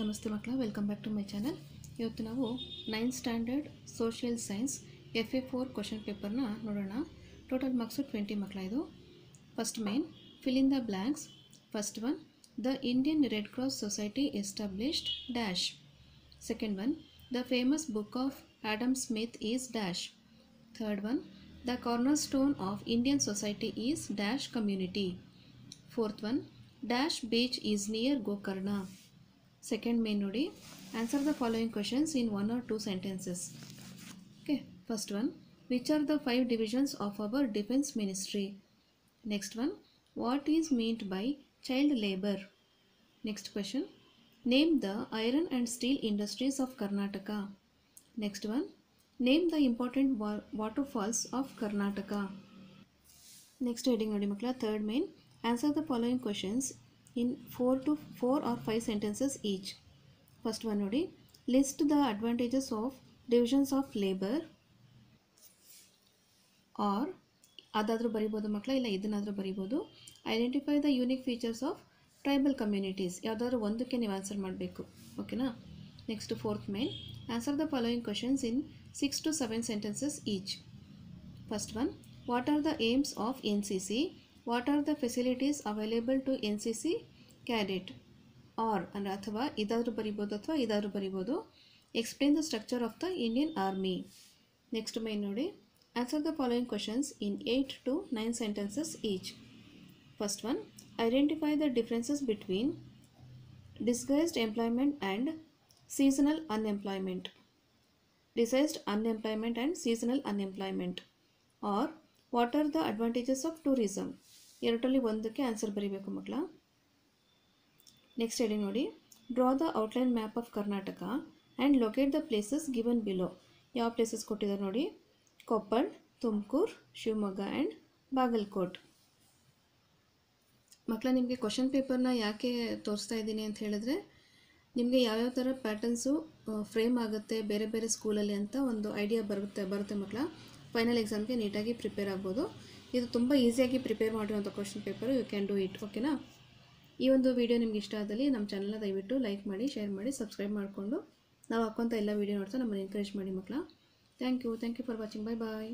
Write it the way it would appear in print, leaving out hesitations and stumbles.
ನಮಸ್ತೆ ಮಕ್ಕಳ, welcome back to my channel. ಇವತ್ತು ನಾವು 9th standard social science FA4 question ಪೇಪರ್ನ ನೋಡೋಣ. ಟೋಟಲ್ ಮಾರ್ಕ್ಸು 20 ಮಕ್ಕಳ. ಇದು first main fill in the blanks. First one, the Indian red cross society established dash. Second one, the famous book of Adam Smith is dash. Third one, the corner stone of Indian society is dash community. Fourth one, dash beach is near Gokarna. Second main nodi, answer the following questions in 1 or 2 sentences. Okay, first one, which are the 5 divisions of our defense ministry? Next one, what is meant by child labor? Next question, name the iron and steel industries of Karnataka. Next one, name the important waterfalls of Karnataka. Next heading nodi makla, third main, answer the following questions in 4 or 5 sentences each. First one nodi, list the advantages of divisions of labor. Or adadru baribodu makla, illa idanadru baribodu. Identify the unique features of tribal communities. Yadadru ondukke ನೀವು answer ಮಾಡಬೇಕು. ಓಕೆನಾ? Next fourth main, answer the following questions in 6 to 7 sentences each. First one, what are the aims of NCC? What are the facilities available to NCC cadet? Or and ಅಥವಾ ಇದಾದರೂ ಬರಿಬೋದು ಅಥವಾ ಇದಾದರೂ ಬರಿಬೋದು. Explain the structure of the Indian Army. Next main ನೋಡಿ, answer the following questions in 8 to 9 sentences each. First one, identify the differences between disguised employment and seasonal unemployment. Disguised unemployment and seasonal unemployment. Or what are the advantages of tourism? ಎರಡರಲ್ಲಿ ಒಂದಕ್ಕೆ answer ಬರೀಬೇಕು ಮಕ್ಕಳ. Next ಹೇಳಿ ನೋಡಿ, draw the outline map of Karnataka and locate the places given below. ಯಾವ places ಕೊಟ್ಟಿದ್ದಾರೆ ನೋಡಿ, Koppal, Tumakuru, Shivamogga and Bagalkot. ಮಕ್ಕಳ, ನಿಮಗೆ ಕ್ವಶನ್ ಪೇಪರ್ನ ಯಾಕೆ ತೋರಿಸ್ತಾ ಇದ್ದೀನಿ ಅಂತ ಹೇಳಿದ್ರೆ, ನಿಮಗೆ ಯಾವ್ಯಾವ ಥರ ಪ್ಯಾಟರ್ನ್ಸು ಫ್ರೇಮ್ ಆಗುತ್ತೆ ಬೇರೆ ಬೇರೆ ಸ್ಕೂಲಲ್ಲಿ ಅಂತ ಒಂದು ಐಡಿಯಾ ಬರುತ್ತೆ ಮಕ್ಕಳ. ಫೈನಲ್ ಎಕ್ಸಾಮ್ಗೆ ನೀಟಾಗಿ ಪ್ರಿಪೇರ್ ಆಗ್ಬೋದು. ಇದು ತುಂಬ ಈಸಿಯಾಗಿ ಪ್ರಿಪೇರ್ ಮಾಡಿರೋಂಥ question paper. You can do it. ಓಕೆನಾ? ಈ ಒಂದು ವಿಡಿಯೋ ನಿಮ್ಗೆ ಇಷ್ಟ ಆದಲ್ಲಿ ನಮ್ಮ ಚಾನಲ್ನ ದಯವಿಟ್ಟು ಲೈಕ್ ಮಾಡಿ, ಶೇರ್ ಮಾಡಿ, ಸಬ್ಸ್ಕ್ರೈಬ್ ಮಾಡಿಕೊಂಡು ನಾವು ಹಾಕೋಂಥ ಎಲ್ಲ ವೀಡಿಯೋ ನೋಡ್ತಾ ನಮ್ಮನ್ನು ಎನ್ಕರೇಜ್ ಮಾಡಿ ಮಕ್ಕಳ. Thank you for watching. Bye bye.